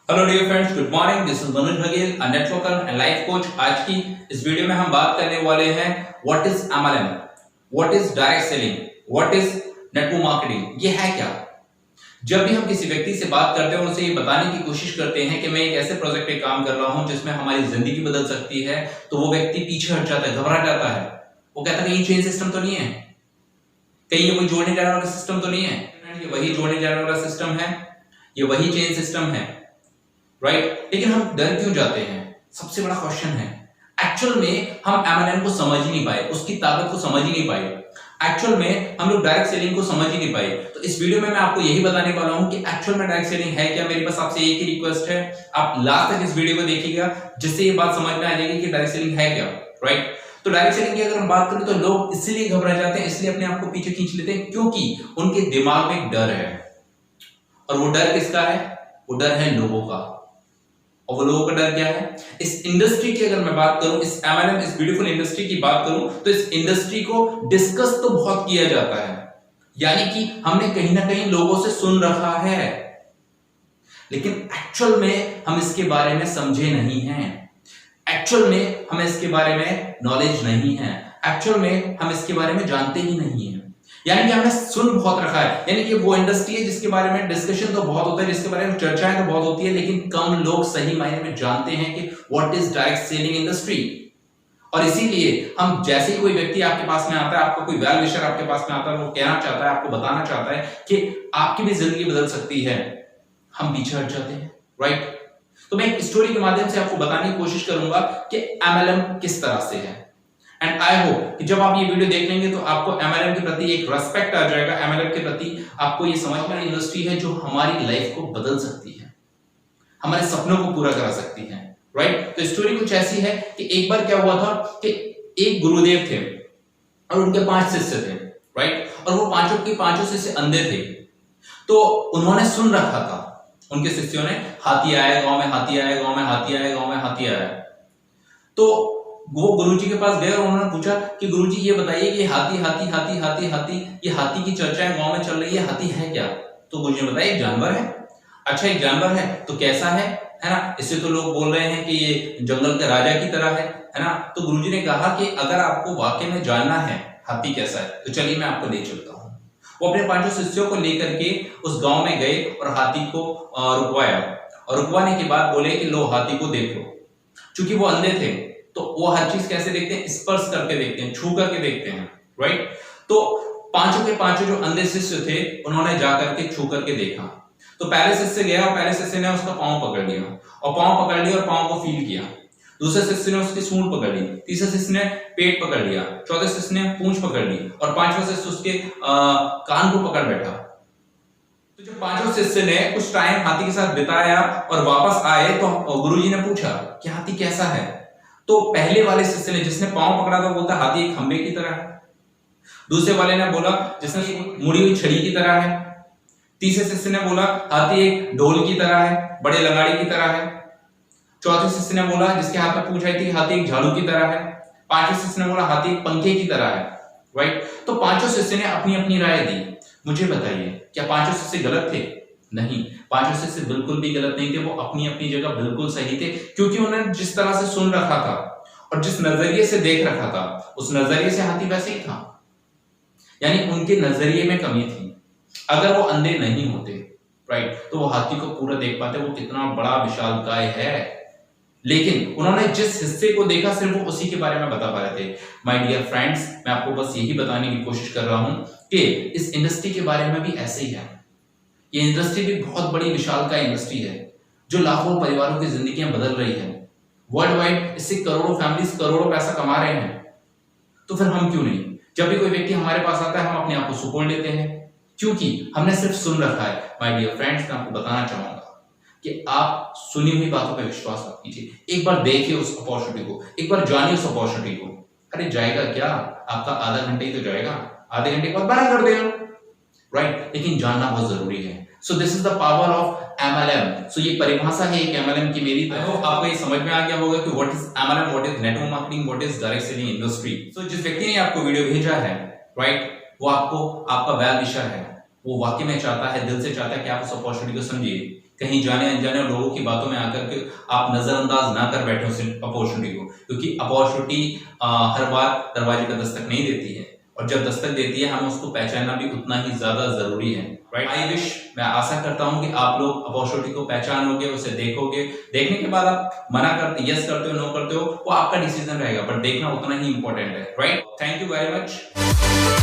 Hello dear friends, good morning. This is Manoj Baghel, a networker and life coach. आज की इस video में हम बात करने वाले हैं what is MLM, what is direct selling, what is network marketing. ये है क्या? जब भी हम किसी व्यक्ति से बात करते हैं और उसे ये बताने की कोशिश करते हैं कि मैं एक ऐसे प्रोजेक्ट पे काम कर रहा हूं जिसमें हमारी जिंदगी बदल सकती है, तो वो व्यक्ति पीछे हट जाता है, घबरा जाता है। वो कहता है कहीं चेन सिस्टम तो नहीं है, कहीं ये कोई जोड़ने जाने वाला सिस्टम तो नहीं है। ये वही जोड़ने जाने वाला सिस्टम है, ये वही चेन सिस्टम है, राइट? लेकिन हम डर क्यों जाते हैं? सबसे बड़ा क्वेश्चन है। एक्चुअल में हम एमएलएम को समझ ही नहीं पाए, उसकी ताकत को समझ ही नहीं पाए। एक्चुअल में हम लोग डायरेक्ट सेलिंग को समझ ही नहीं पाए। तो इस वीडियो में मैं आपको यही बताने वाला हूं कि एक्चुअल में डायरेक्ट सेलिंग है क्या। मेरी बस आपसे एक ही रिक्वेस्ट है, आप लास्ट तक इस वीडियो को देखिएगा, जिससे ये बात समझ में आ जाएगी कि डायरेक्ट सेलिंग है क्या, राइट? तो डायरेक्ट सेलिंग की अगर हम बात करें तो लोग इसलिए घबरा जाते हैं, इसलिए अपने आप को पीछे खींच लेते हैं क्योंकि उनके दिमाग में एक डर है। और वो डर किसका है? वो डर है लोगों का। और वो लोगों का डर क्या है? इस इंडस्ट्री की अगर मैं बात करूं, इस एमएलएम, इस ब्यूटीफुल इंडस्ट्री की बात करूं, तो इस इंडस्ट्री को डिस्कस तो बहुत किया जाता है, यानी कि हमने कहीं ना कहीं लोगों से सुन रखा है, लेकिन एक्चुअल में हम इसके बारे में समझे नहीं हैं। एक्चुअल में हमें इसके बारे में नॉलेज नहीं है, एक्चुअल में हम इसके बारे में जानते ही नहीं है। यानी कि हमने सुन बहुत रखा है, यानी कि वो इंडस्ट्री है जिसके बारे में डिस्कशन तो बहुत होता है, जिसके बारे में चर्चाएं तो बहुत होती है, लेकिन कम लोग सही मायने में जानते हैं कि what is direct selling industry. और इसीलिए हम जैसे ही कोई व्यक्ति आपके पास में आता है, आपका कोई वेल विशर आपके पास में आता है, वो कहना चाहता है, आपको बताना चाहता है कि आपकी भी जिंदगी बदल सकती है, हम पीछे हट जाते हैं, राइट? तो मैं एक स्टोरी के माध्यम से आपको बताने की कोशिश करूंगा कि एमएलएम किस तरह से है। एंड आई होप कि जब आप ये वीडियो देख लेंगे तो आपको एमएलएम के प्रति एक रेस्पेक्ट आ जाएगा, एमएलएम के प्रति आपको ये समझ में इंडस्ट्री है जो हमारी लाइफ को बदल सकती है, हमारे सपनों को पूरा करा सकती है, राइट? तो स्टोरी कुछ ऐसी है कि एक बार क्या हुआ था कि एक गुरुदेव थे और उनके 5 शिष्य थे, राइट? और वो पांचों के पांचों शिष्य अंधे थे। तो उन्होंने सुन रखा था, उनके शिष्यों ने, हाथी आया गांव में, हाथी आया गांव में, हाथी आया गांव में, हाथी आया। तो वो गुरुजी के पास गए और उन्होंने पूछा कि गुरुजी ये बताइए कि हाथी हाथी हाथी हाथी हाथी, ये हाथी की चर्चाएं गांव में चल रही है, हाथी है क्या? तो गुरुजी ने बताया एक जानवर है। अच्छा, एक जानवर है तो कैसा है ना? इससे तो लोग बोल रहे हैं कि ये जंगल के राजा की तरह है ना? तो गुरुजी ने कहा कि अगर आपको वाकई में जानना है हाथी कैसा है तो चलिए मैं आपको ले चलता हूँ। वो अपने 5 शिष्यों को लेकर के उस गांव में गए और हाथी को रुकवाया, और रुकवाने के बाद बोले कि लो हाथी को देख लो। चूंकि वो अंधे थे तो वो हर चीज कैसे देखते हैं? स्पर्श करके देखते हैं, छू करके देखते हैं, राइट? तो पांचों के पांचों जो अंधे शिष्य थे उन्होंने जाकर के छू करके देखा। तो पहले शिष्य गया और पहले शिष्य ने उसका पांव पकड़ लिया और पांव पकड़ लिया और पांव को फील किया। दूसरे शिष्य ने उसकी सूंड पकड़ ली, तीसरे शिष्य ने पेट पकड़ लिया, चौथे शिष्य ने पूंछ पकड़ ली और पांचवा शिष्य उसके कान को पकड़ बैठा। तो जब पांचों शिष्य ने कुछ टाइम हाथी के साथ बिताया और वापस आए तो गुरुजी ने पूछा कि हाथी कैसा है? तो पहले वाले शिष्य ने, जिसने पांव पकड़ा था, बोलता हाथी एक खंबे की तरह है। दूसरे वाले ने बोला, जिसने मुड़ी हुई छड़ी की तरह है। तीसरे शिष्य ने बोला हाथी एक ढोल की तरह है, बड़े लंगाड़ी की तरह है। चौथे शिष्य ने बोला, जिसके हाथ में पूंछ आई थी, हाथी एक झाड़ू की तरह है। पांचवें शिष्य ने बोला हाथी एक पंखे की तरह है, राइट? तो पांचों शिष्य ने अपनी अपनी राय दी। मुझे बताइए, क्या पांचों शिष्य गलत थे? नहीं, पांचों शिष्य बिल्कुल भी गलत नहीं थे, वो अपनी अपनी जगह बिल्कुल सही थे, क्योंकि उन्होंने जिस तरह से सुन रखा था और जिस नजरिए से देख रखा था, उस नजरिए से हाथी वैसे ही था। यानी उनके नजरिए में कमी थी। अगर वो अंधे नहीं होते, राइट, तो वो हाथी को पूरा देख पाते, वो कितना बड़ा विशालकाय है। लेकिन उन्होंने जिस हिस्से को देखा सिर्फ वो उसी के बारे में बता पा रहे थे। माय डियर फ्रेंड्स, मैं आपको बस यही बताने की कोशिश कर रहा हूं कि इस इंडस्ट्री के बारे में भी ऐसे ही है। ये इंडस्ट्री भी बहुत बड़ी विशालकाय इंडस्ट्री है जो लाखों परिवारों की जिंदगियां बदल रही है। वर्ल्ड वाइड इससे करोड़ों फैमिलीज करोड़ों पैसा कमा रहे हैं। तो फिर हम क्यों नहीं? जब भी कोई व्यक्ति हमारे पास आता है हम अपने आप को सुकून लेते हैं, क्योंकि हमने सिर्फ सुन रखा है। माय डियर फ्रेंड्स, मैं आपको बताना चाहूंगा कि आप सुनी हुई बातों पर विश्वास मत कीजिए। एक बार देखिए उस अपॉर्चुनिटी को, एक बार जानिए उस अपॉर्चुनिटी को। अरे जाएगा क्या, आपका आधा घंटे ही तो जाएगा, आधे घंटे के बाद बना कर देना, राइट? लेकिन जानना बहुत जरूरी है। So this is the power of MLM. So ये परिभाषा है एक एमएलएम की मेरी। आई होप आपको ये समझ में आ गया होगा कि what is MLM, what is network marketing, what is direct selling industry. So जिस व्यक्ति ने आपको वीडियो भेजा है, राइट, वो आपको आपका वेल विशर है। वो वाकई में चाहता है, दिल से चाहता है कि आप उस अपॉर्चुनिटी को समझिए, कहीं जाने अनजाने लोगों की बातों में आकर के आप नजरअंदाज ना कर बैठे उस अपॉर्चुनिटी को, क्योंकि अपॉर्चुनिटी हर बार दरवाजे का दस्तक नहीं देती है, और जब दस्तक देती है हमें उसको पहचानना भी उतना ही ज्यादा जरूरी है, राइट। आई विश, मैं आशा करता हूं कि आप लोग अपॉर्चुनिटी को पहचानोगे, उसे देखोगे, देखने के बाद आप मना करते, यस करते हो, नो करते हो, वो आपका डिसीजन रहेगा, पर देखना उतना ही इंपॉर्टेंट है, right. Thank you very much.